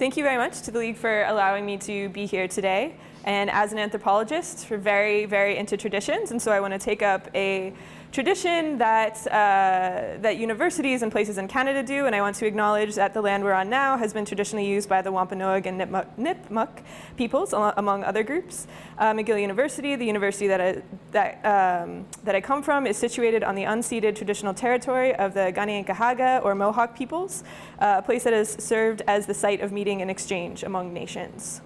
Thank you very much to the League for allowing me to be here today. And as an anthropologist, we're very, very into traditions, and so I want to take up a tradition that that universities and places in Canada do, and I want to acknowledge that the land we're on now has been traditionally used by the Wampanoag and Nipmuc peoples, among other groups. McGill University, the university that I come from, is situated on the unceded traditional territory of the Kanien'kehá:ka, or Mohawk peoples, a place that has served as the site of meeting and exchange among nations.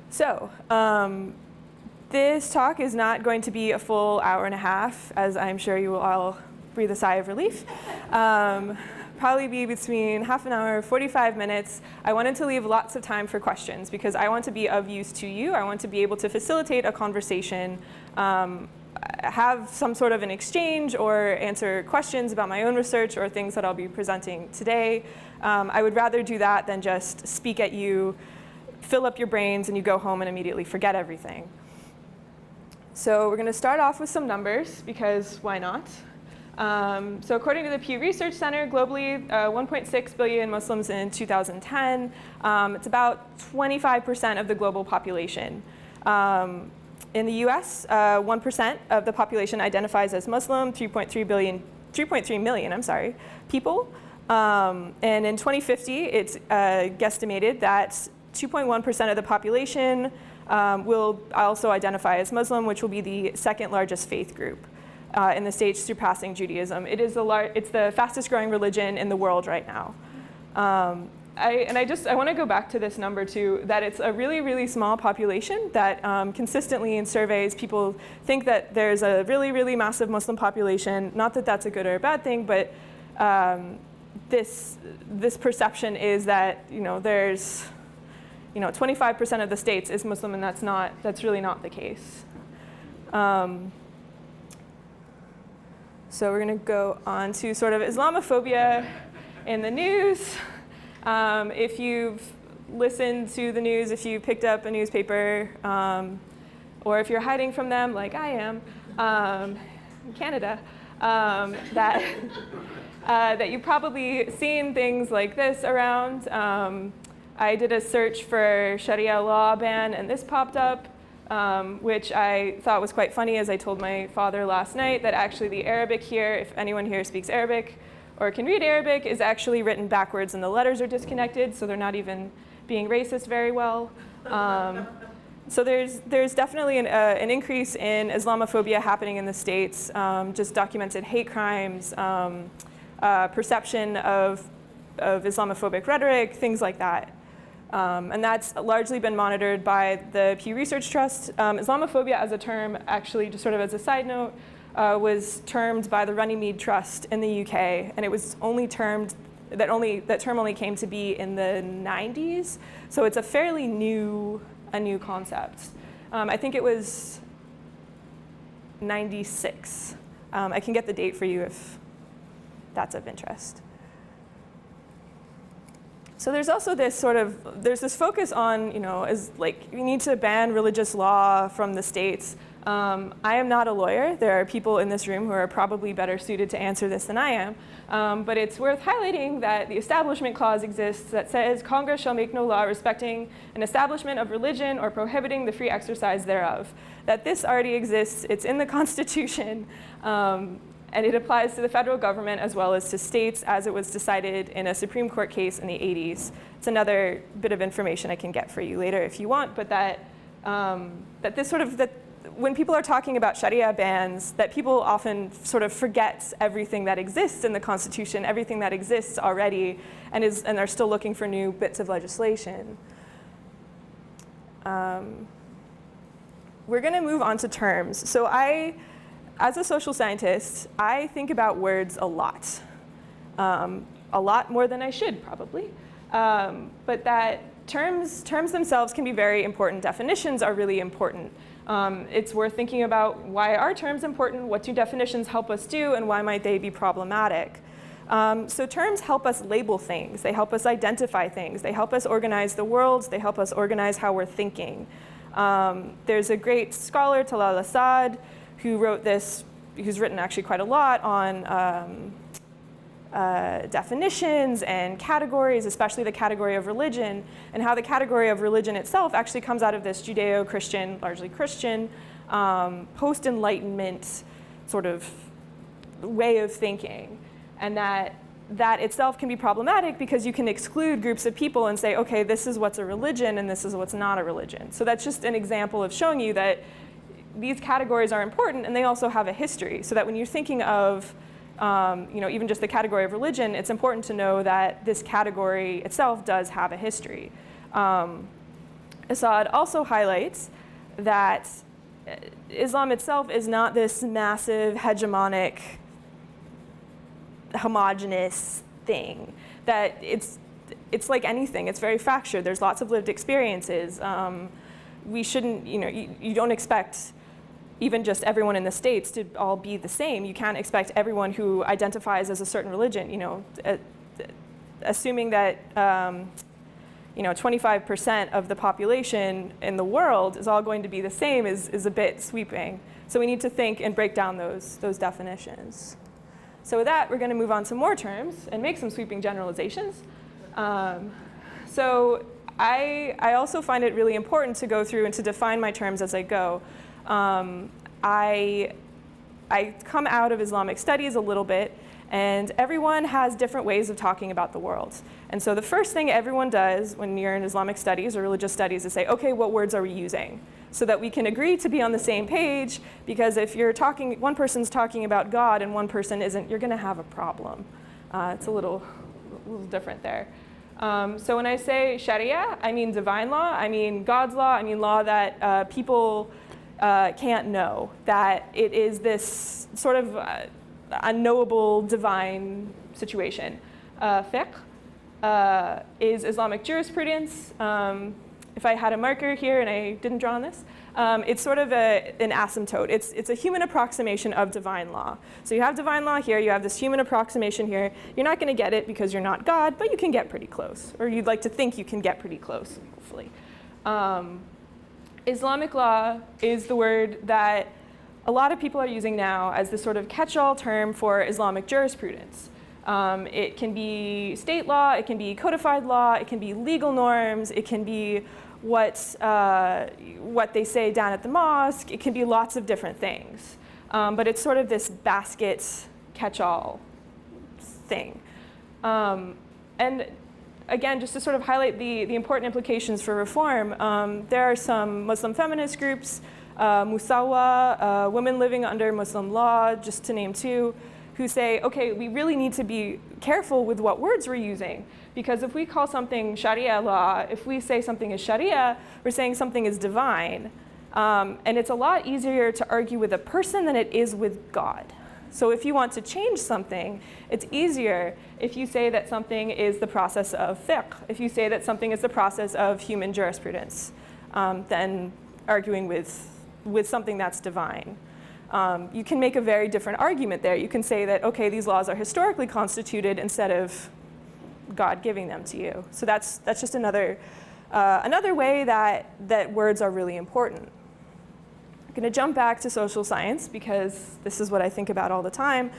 So, this talk is not going to be a full hour and a half, as I'm sure you will all breathe a sigh of relief. Probably be between half an hour, 45 minutes. I wanted to leave lots of time for questions because I want to be of use to you. I want to be able to facilitate a conversation, have some sort of an exchange, or answer questions about my own research or things that I'll be presenting today. I would rather do that than just speak at you, fill up your brains, and you go home and immediately forget everything. So we're going to start off with some numbers, because why not? So according to the Pew Research Center, globally, 1.6 billion Muslims in 2010. It's about 25% of the global population. In the US, 1% of the population identifies as Muslim, 3.3 million people. And in 2050, it's guesstimated that 2.1% of the population will also identify as Muslim, which will be the second largest faith group in the States, surpassing Judaism. It's the fastest growing religion in the world right now. I want to go back to this number too, that it's a really, really small population that consistently in surveys people think that there's a really, really massive Muslim population. Not that that's a good or a bad thing, but this perception is that there's 25% of the states is Muslim, and that's really not the case. So we're going to go on to sort of Islamophobia in the news. If you've listened to the news, if you picked up a newspaper, or if you're hiding from them like I am in Canada, that you've probably seen things like this around. I did a search for Sharia law ban, and this popped up, which I thought was quite funny, as I told my father last night, that actually the Arabic here, if anyone here speaks Arabic or can read Arabic, is actually written backwards and the letters are disconnected, so they're not even being racist very well. So there's definitely an increase in Islamophobia happening in the States, just documented hate crimes, perception of Islamophobic rhetoric, things like that. And that's largely been monitored by the Pew Research Trust. Islamophobia as a term, actually, just sort of as a side note, was termed by the Runnymede Trust in the UK, and it was only termed, that term only came to be in the 90s, so it's a fairly new concept. I think it was 96. I can get the date for you if that's of interest. So there's also this focus on, we need to ban religious law from the states. I am not a lawyer. There are people in this room who are probably better suited to answer this than I am. But it's worth highlighting that the Establishment Clause exists that says Congress shall make no law respecting an establishment of religion or prohibiting the free exercise thereof. That this already exists. It's in the Constitution. And it applies to the federal government as well as to states, as it was decided in a Supreme Court case in the 80s. It's another bit of information I can get for you later if you want, but that when people are talking about Sharia bans, that people often sort of forget everything that exists in the Constitution, everything that exists already, and are still looking for new bits of legislation. We're going to move on to terms. So as a social scientist, I think about words a lot more than I should probably, but that terms themselves can be very important. Definitions are really important. It's worth thinking about, why are terms important, what do definitions help us do, and why might they be problematic? So terms help us label things, they help us identify things, they help us organize the world, they help us organize how we're thinking. There's a great scholar, Talal Asad, who wrote this, who's written actually quite a lot on definitions and categories, especially the category of religion, and how the category of religion itself actually comes out of this Judeo-Christian, largely Christian, post-Enlightenment sort of way of thinking, and that itself can be problematic because you can exclude groups of people and say, okay, this is what's a religion and this is what's not a religion. So that's just an example of showing you that these categories are important and they also have a history, so that when you're thinking of even just the category of religion, it's important to know that this category itself does have a history. Assad also highlights that Islam itself is not this massive, hegemonic, homogenous thing. That it's like anything. It's very fractured. There's lots of lived experiences. We shouldn't, you don't expect even just everyone in the States to all be the same. You can't expect everyone who identifies as a certain religion, assuming that 25% of the population in the world is all going to be the same is a bit sweeping. So we need to think and break down those definitions. So with that, we're going to move on to more terms and make some sweeping generalizations. So I also find it really important to go through and to define my terms as I go. I come out of Islamic studies a little bit, and everyone has different ways of talking about the world. And so the first thing everyone does when you're in Islamic studies or religious studies is say, okay, what words are we using? So that we can agree to be on the same page, because if you're talking, one person's talking about God and one person isn't, you're gonna have a problem. It's a little different there. So when I say Sharia, I mean divine law, I mean God's law, I mean law that people can't know, that it is this sort of unknowable divine situation. Fiqh is Islamic jurisprudence. If I had a marker here and I didn't draw on this, it's sort of an asymptote. It's a human approximation of divine law. So you have divine law here, you have this human approximation here. You're not going to get it because you're not God, but you can get pretty close, or you'd like to think you can get pretty close, hopefully. Islamic law is the word that a lot of people are using now as this sort of catch-all term for Islamic jurisprudence. It can be state law, it can be codified law, it can be legal norms, it can be what they say down at the mosque, it can be lots of different things. But it's sort of this basket catch-all thing. And again, just to sort of highlight the important implications for reform, there are some Muslim feminist groups, Musawa, women living under Muslim law, just to name two, who say, okay, we really need to be careful with what words we're using, because if we call something Sharia law, if we say something is Sharia, we're saying something is divine. And it's a lot easier to argue with a person than it is with God. So if you want to change something, it's easier if you say that something is the process of fiqh, if you say that something is the process of human jurisprudence, than arguing with something that's divine. You can make a very different argument there. You can say that, okay, these laws are historically constituted instead of God giving them to you. So that's just another way that words are really important. I'm going to jump back to social science because this is what I think about all the time.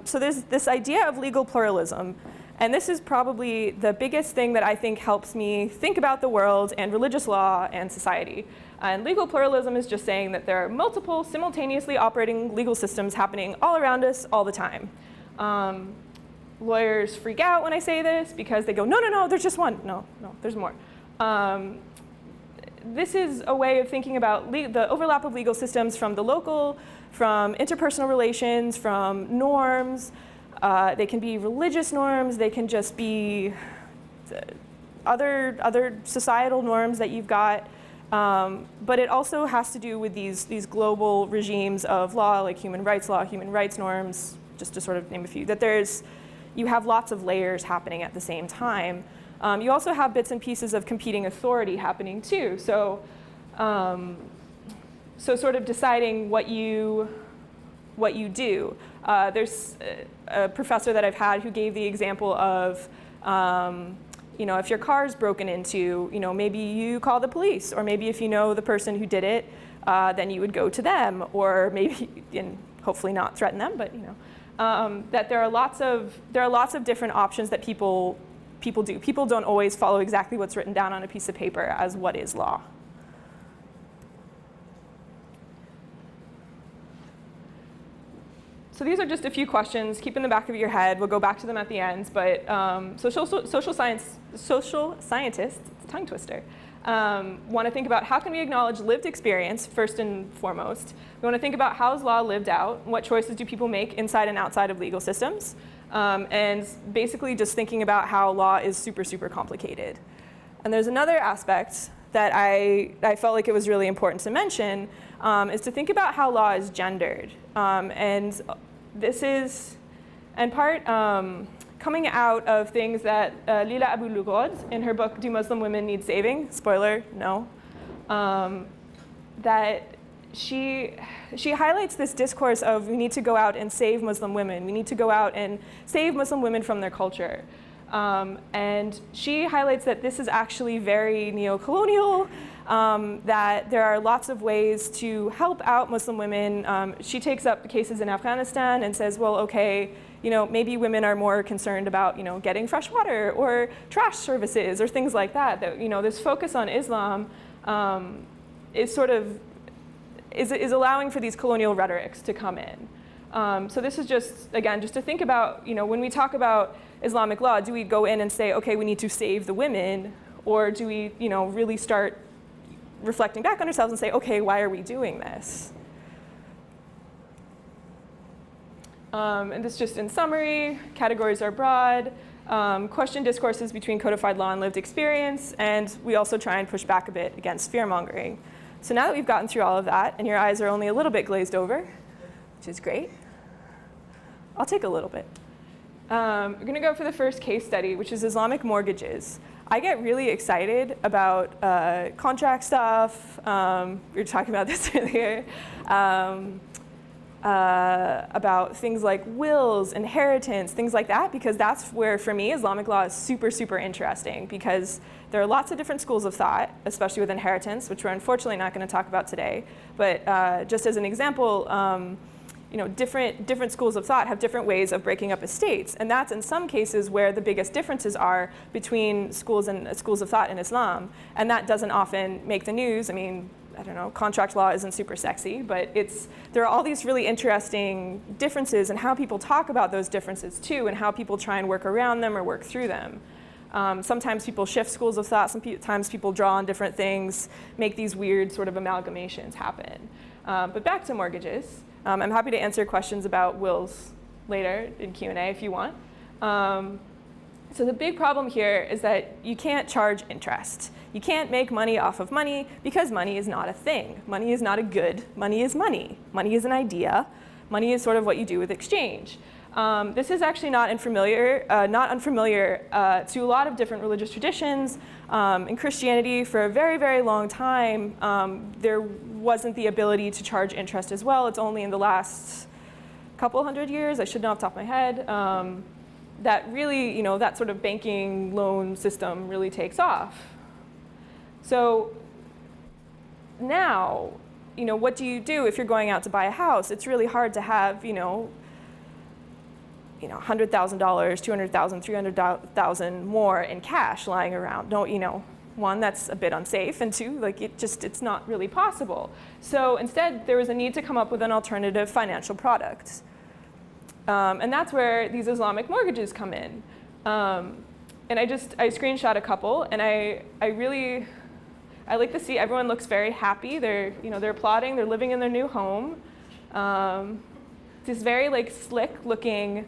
So there's this idea of legal pluralism. And this is probably the biggest thing that I think helps me think about the world and religious law and society. And legal pluralism is just saying that there are multiple simultaneously operating legal systems happening all around us all the time. Lawyers freak out when I say this because they go, no, there's just one. No, there's more. This is a way of thinking about the overlap of legal systems from the local, from interpersonal relations, from norms. They can be religious norms. They can just be other societal norms that you've got. But it also has to do with these global regimes of law, like human rights law, human rights norms, just to sort of name a few, that you have lots of layers happening at the same time. You also have bits and pieces of competing authority happening too. So sort of deciding what you do. There's a professor that I've had who gave the example of, if your car's broken into, maybe you call the police, or maybe if you know the person who did it, then you would go to them, or maybe, and hopefully not threaten them, but that there are lots of different options that people do. People don't always follow exactly what's written down on a piece of paper as what is law. So these are just a few questions. Keep in the back of your head. We'll go back to them at the end. But social scientists, it's a tongue twister, want to think about how can we acknowledge lived experience first and foremost. We want to think about how is law lived out, what choices do people make inside and outside of legal systems, and basically just thinking about how law is super, super complicated. And there's another aspect that I felt like it was really important to mention, is to think about how law is gendered. And this is, in part, coming out of things that Lila Abu Lughod, in her book, Do Muslim Women Need Saving? Spoiler, no. That she highlights this discourse of we need to go out and save Muslim women. We need to go out and save Muslim women from their culture. And she highlights that this is actually very neo-colonial, that there are lots of ways to help out Muslim women. She takes up the cases in Afghanistan and says, well, okay, maybe women are more concerned about, getting fresh water or trash services or things like that. That, this focus on Islam is sort of, is allowing for these colonial rhetorics to come in. So this is just, again, just to think about, when we talk about Islamic law, do we go in and say, okay, we need to save the women, or do we, really start reflecting back on ourselves and say, okay, why are we doing this? And this just in summary, categories are broad, question discourses between codified law and lived experience, and we also try and push back a bit against fear-mongering. So now that we've gotten through all of that, and your eyes are only a little bit glazed over, which is great, I'll take a little bit. We're going to go for the first case study, which is Islamic mortgages. I get really excited about contract stuff. We were talking about this earlier. About things like wills, inheritance, things like that, because that's where, for me, Islamic law is super, super interesting, because there are lots of different schools of thought, especially with inheritance, which we're unfortunately not going to talk about today. But just as an example, different schools of thought have different ways of breaking up estates, and that's in some cases where the biggest differences are between schools of thought in Islam, and that doesn't often make the news. I mean, I don't know, contract law isn't super sexy, but there are all these really interesting differences in how people talk about those differences too, and how people try and work around them or work through them. Sometimes people shift schools of thought, sometimes people draw on different things, make these weird sort of amalgamations happen. But back to mortgages. I'm happy to answer questions about wills later in Q&A if you want. So the big problem here is that you can't charge interest. You can't make money off of money because money is not a thing. Money is not a good. Money is money. Money is an idea. Money is sort of what you do with exchange. This is actually not unfamiliar to a lot of different religious traditions. In Christianity, for a very, very long time, there wasn't the ability to charge interest as well. It's only in the last couple hundred years, I should know off the top of my head, that really, that sort of banking loan system really takes off. So now, what do you do if you're going out to buy a house? It's really hard to have, $100,000, $200,000, $300,000 more in cash lying around. One, that's a bit unsafe, and two, it's not really possible. So instead, there was a need to come up with an alternative financial product. And that's where these Islamic mortgages come in. And I screenshot a couple, and I like to see everyone looks very happy. They're applauding. They're living in their new home. This very slick-looking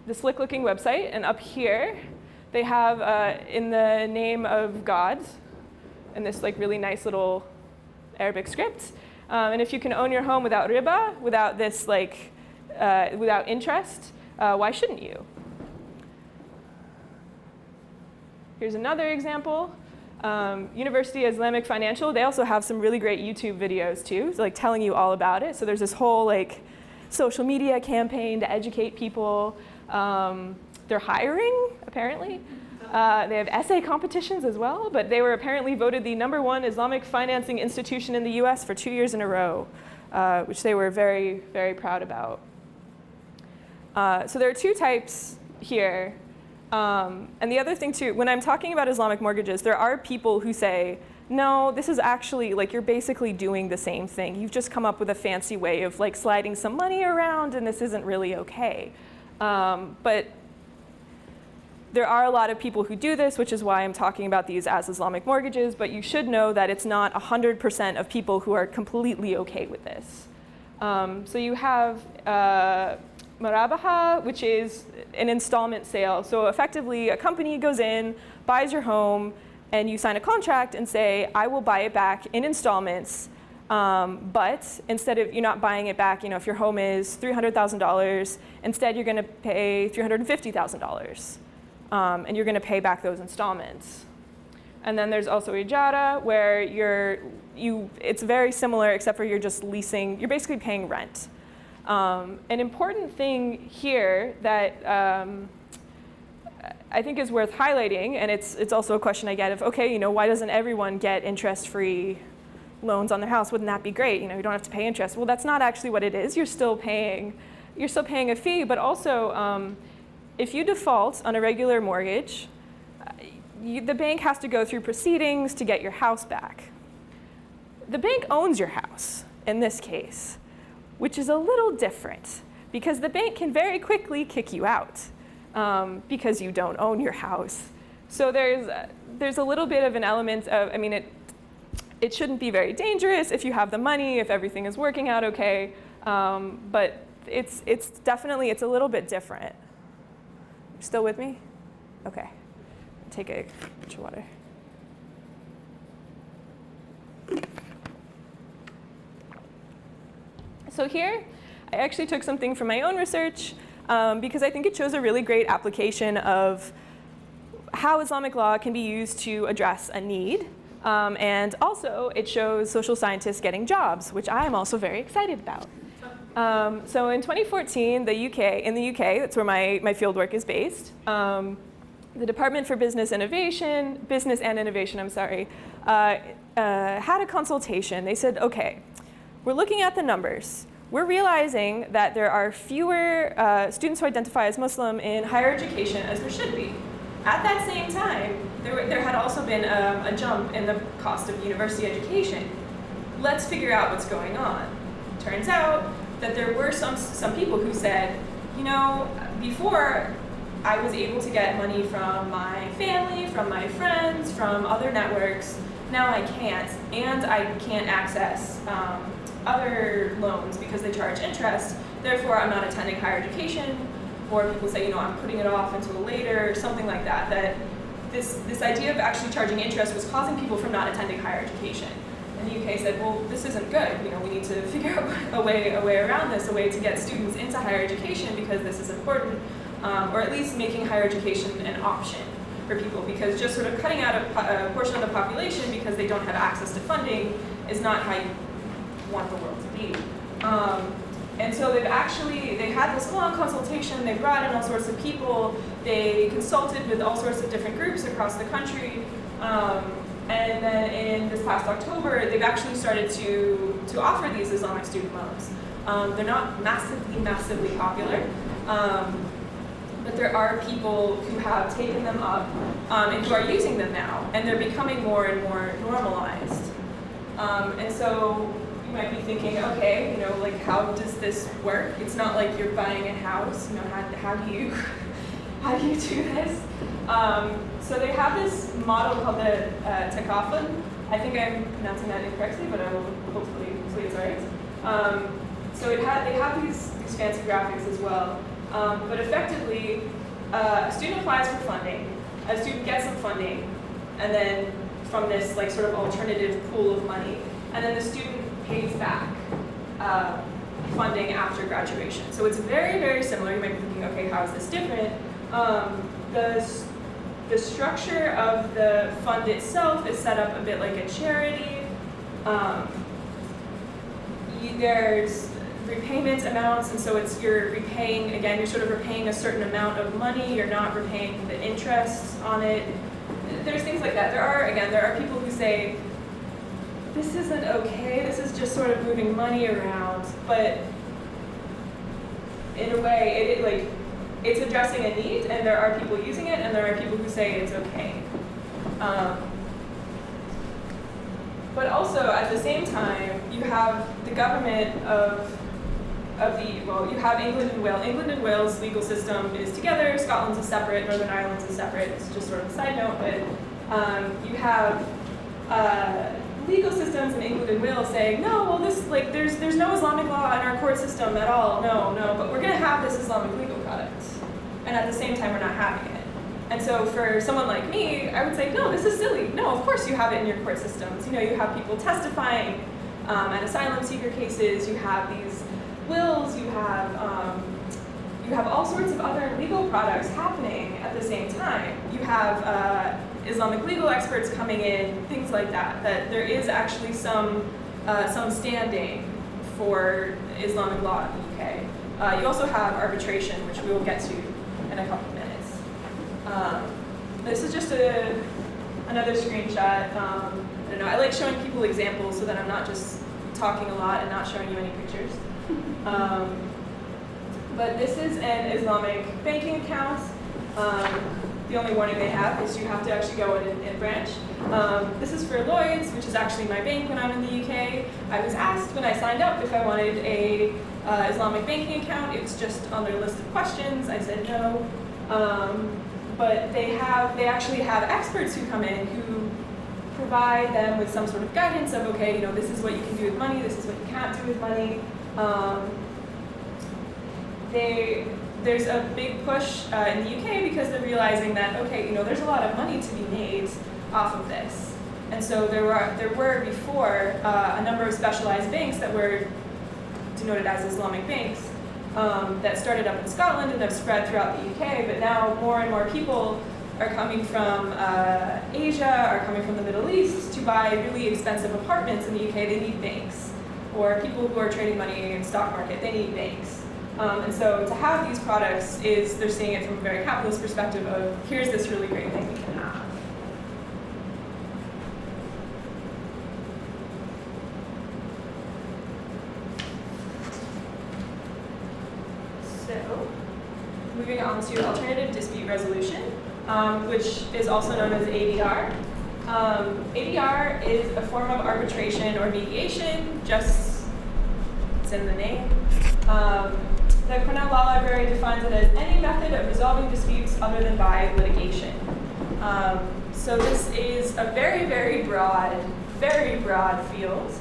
website, and up here they have in the name of God, in this really nice little Arabic script. And if you can own your home without riba, without this without interest, why shouldn't you? Here's another example. University Islamic Financial, they also have some really great YouTube videos too, telling you all about it. So there's this whole social media campaign to educate people. They're hiring, apparently. They have essay competitions as well, but they were apparently voted the #1 Islamic financing institution in the US for 2 years in a row. which they were very, very proud about. So there are two types here. And the other thing too, when I'm talking about Islamic mortgages, there are people who say, no, this is actually, like, you're basically doing the same thing. You've just come up with a fancy way of like sliding some money around, and this isn't really okay. But there are a lot of people who do this, which is why I'm talking about these as Islamic mortgages, but you should know that it's not 100% of people who are completely okay with this. So you have Murabaha, which is an installment sale. So effectively, a company goes in, buys your home, and you sign a contract and say, I will buy it back in installments, but instead of you're not buying it back, if your home is $300,000, instead you're going to pay $350,000, and you're going to pay back those installments. And then there's also Ijara, where it's very similar, except for you're just leasing. You're basically paying rent. An important thing here that I think is worth highlighting, and it's also a question I get of, okay, why doesn't everyone get interest-free loans on their house? Wouldn't that be great? You don't have to pay interest. Well, that's not actually what it is. You're still paying a fee, but also if you default on a regular mortgage, the bank has to go through proceedings to get your house back. The bank owns your house in this case, which is a little different because the bank can very quickly kick you out because you don't own your house. So there's a little bit of an element of, it shouldn't be very dangerous if you have the money, if everything is working out okay, but it's definitely a little bit different. Still with me? Okay. Take a bunch of water. So here, I actually took something from my own research because I think it shows a really great application of how Islamic law can be used to address a need. And also, it shows social scientists getting jobs, which I am also very excited about. So in 2014, in the UK, that's where my fieldwork is based, the Department for Business and Innovation, had a consultation. They said, okay, we're looking at the numbers. We're realizing that there are fewer students who identify as Muslim in higher education as there should be. At that same time, there had also been a jump in the cost of university education. Let's figure out what's going on. Turns out that there were some people who said, before I was able to get money from my family, from my friends, from other networks. Now I can't, and I can't access other loans because they charge interest. Therefore, I'm not attending higher education. Or people say, I'm putting it off until later, something like that. That this idea of actually charging interest was causing people from not attending higher education. And the UK said, well, this isn't good. We need to figure out a way around this, a way to get students into higher education because this is important. Or at least making higher education an option for people, because just sort of cutting out a portion of the population because they don't have access to funding is not how you want the world to be. And so they had this long consultation, they brought in all sorts of people, they consulted with all sorts of different groups across the country, and then in this past October, they've actually started to offer these Islamic student loans. They're not massively popular. But there are people who have taken them up and who are using them now, and they're becoming more and more normalized. And so you might be thinking, okay, how does this work? It's not like you're buying a house. How do you do this? So they have this model called the takaful. I think I'm pronouncing that incorrectly, but I will hopefully it's right. So they have these fancy graphics as well. But effectively, a student applies for funding, a student gets some funding, and then from this sort of alternative pool of money, and then the student pays back funding after graduation. So it's very, very similar. You might be thinking, okay, how is this different? The structure of the fund itself is set up a bit like a charity. There's repayment amounts, and so you're sort of repaying a certain amount of money, you're not repaying the interest on it. There's things like that. There are people who say, this isn't okay, this is just sort of moving money around, but in a way, it's addressing a need, and there are people using it, and there are people who say it's okay. But also, at the same time, you have the government you have England and Wales. England and Wales' legal system is together, Scotland's is separate, Northern Ireland's is separate. It's just sort of a side note, but you have legal systems in England and Wales saying, no, well, there's no Islamic law in our court system at all, no, but we're going to have this Islamic legal product. And at the same time, we're not having it. And so for someone like me, I would say, no, this is silly. No, of course you have it in your court systems. You have people testifying at asylum seeker cases, you have these wills, you have all sorts of other legal products happening at the same time. You have Islamic legal experts coming in, things like that, that there is actually some standing for Islamic law in the UK. You also have arbitration, which we will get to in a couple of minutes. This is just another screenshot. I don't know, I like showing people examples so that I'm not just talking a lot and not showing you any pictures. But this is an Islamic banking account. The only warning they have is you have to actually go in and branch. This is for Lloyd's, which is actually my bank when I'm in the UK. I was asked when I signed up if I wanted a Islamic banking account. It's just on their list of questions. I said no. But they actually have experts who come in who provide them with some sort of guidance of, okay, this is what you can do with money, this is what you can't do with money. There's a big push in the UK because they're realizing that, okay, there's a lot of money to be made off of this. And so there were before a number of specialized banks that were denoted as Islamic banks that started up in Scotland and have spread throughout the UK, but now more and more people are coming from Asia, are coming from the Middle East to buy really expensive apartments in the UK. They need banks. Or people who are trading money in the stock market, they need banks. And so to have these products they're seeing it from a very capitalist perspective of, here's this really great thing we can have. So, moving on to alternative dispute resolution, which is also known as ADR. ADR is a form of arbitration or mediation, just it's in the name. The Cornell Law Library defines it as any method of resolving disputes other than by litigation. So this is a very, very broad field.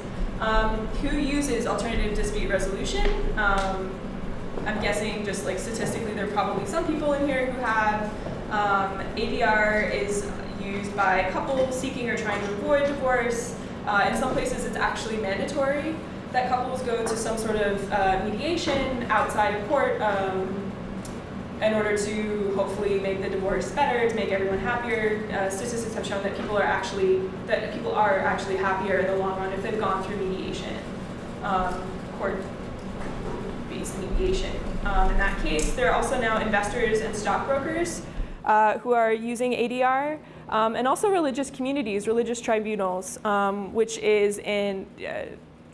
Who uses alternative dispute resolution? I'm guessing just statistically there are probably some people in here who have. ADR is used by couples seeking or trying to avoid divorce. In some places it's actually mandatory that couples go to some sort of mediation outside of court in order to hopefully make the divorce better, to make everyone happier. Statistics have shown that people are actually happier in the long run if they've gone through mediation, court-based mediation. In that case, there are also now investors and stockbrokers who are using ADR, and also religious communities, religious tribunals, which is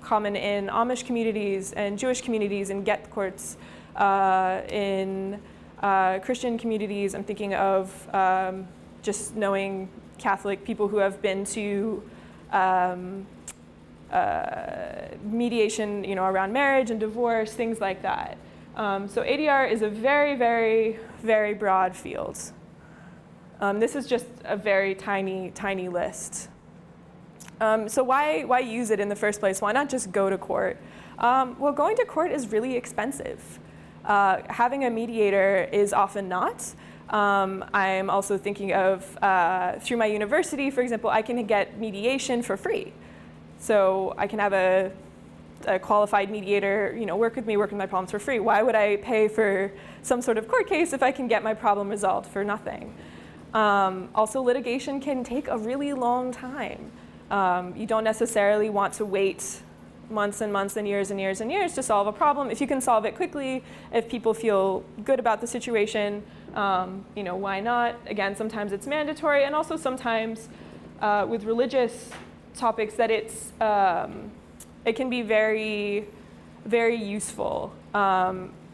common in Amish communities and Jewish communities and get courts, in Christian communities. I'm thinking of just knowing Catholic people who have been to mediation, around marriage and divorce, things like that. So ADR is a very, very, very broad field. This is just a very tiny, tiny list. So why use it in the first place? Why not just go to court? Well, going to court is really expensive. Having a mediator is often not. I'm also thinking of, through my university, for example, I can get mediation for free. So I can have a qualified mediator, work with my problems for free. Why would I pay for some sort of court case if I can get my problem resolved for nothing? Also, litigation can take a really long time. You don't necessarily want to wait months and months and years and years and years to solve a problem. If you can solve it quickly, if people feel good about the situation, why not? Again, sometimes it's mandatory, and also sometimes with religious topics that it can be very, very useful.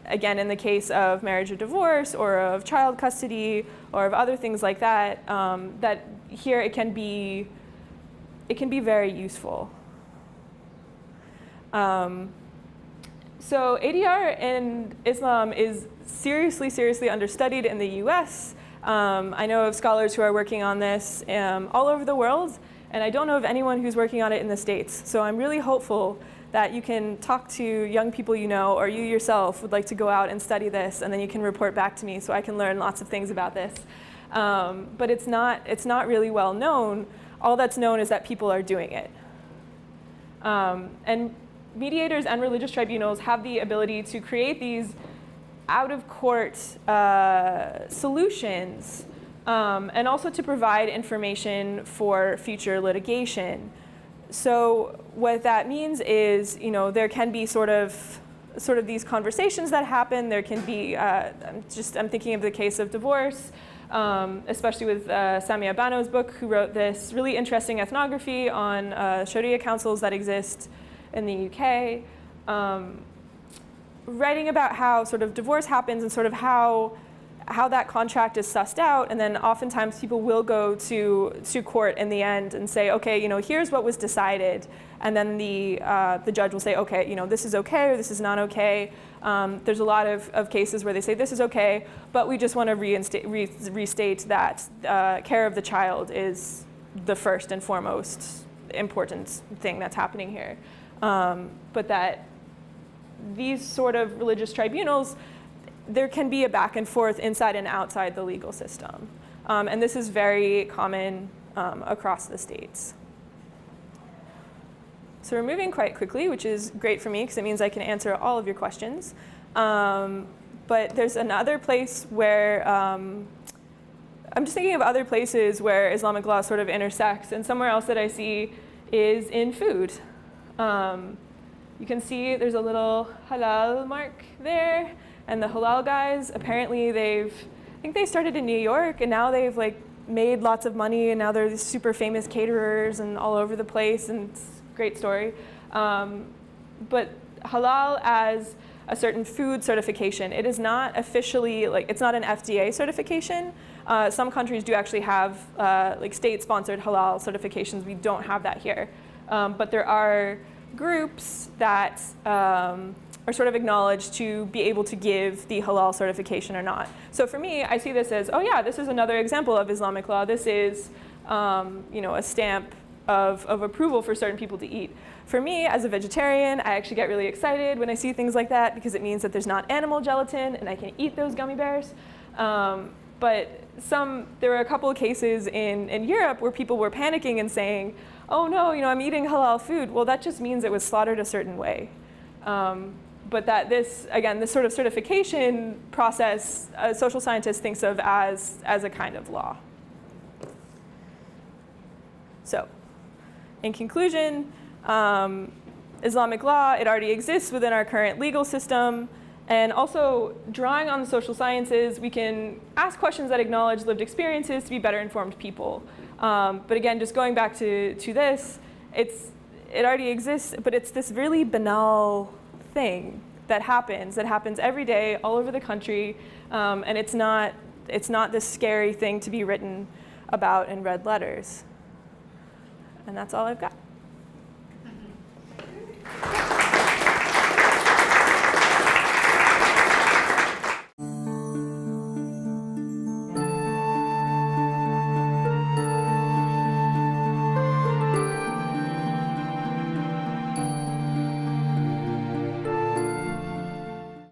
Again, in the case of marriage or divorce, or of child custody, or of other things like that, that here it can be very useful. So ADR in Islam is seriously, seriously understudied in the US. I know of scholars who are working on this all over the world, and I don't know of anyone who's working on it in the States. So I'm really hopeful that you can talk to young people you know, or you yourself would like to go out and study this, and then you can report back to me so I can learn lots of things about this. But it's not really well known. All that's known is that people are doing it. And mediators and religious tribunals have the ability to create these out-of-court solutions, and also to provide information for future litigation. So what that means is, there can be sort of these conversations that happen. There can be, I'm thinking of the case of divorce, especially with Samia Bano's book, who wrote this really interesting ethnography on Sharia councils that exist in the UK, writing about how sort of divorce happens and sort of how that contract is sussed out, and then oftentimes people will go to court in the end and say, okay, here's what was decided, and then the judge will say, okay, this is okay or this is not okay. There's a lot of cases where they say this is okay, but we just want to restate that care of the child is the first and foremost important thing that's happening here. But that these sort of religious tribunals, there can be a back and forth inside and outside the legal system. And this is very common across the states. So we're moving quite quickly, which is great for me because it means I can answer all of your questions. But there's another place where, I'm just thinking of other places where Islamic law sort of intersects, and somewhere else that I see is in food. You can see there's a little halal mark there, and the halal guys, apparently I think they started in New York, and now they've made lots of money, and now they're these super famous caterers and all over the place, and it's a great story. But halal as a certain food certification, it is not officially, it's not an FDA certification. Some countries do actually have state-sponsored halal certifications. We don't have that here. But there are groups that are sort of acknowledged to be able to give the halal certification or not. So for me, I see this as, oh yeah, this is another example of Islamic law. This is a stamp of approval for certain people to eat. For me, as a vegetarian, I actually get really excited when I see things like that because it means that there's not animal gelatin and I can eat those gummy bears. But there were a couple of cases in Europe where people were panicking and saying, oh no, I'm eating halal food. Well, that just means it was slaughtered a certain way. But that this sort of certification process, a social scientist thinks of as a kind of law. So, in conclusion, Islamic law, it already exists within our current legal system. And also, drawing on the social sciences, we can ask questions that acknowledge lived experiences to be better informed people. But again, just going back to this, it already exists, but it's this really banal thing that happens every day all over the country, and it's not this scary thing to be written about in red letters. And that's all I've got.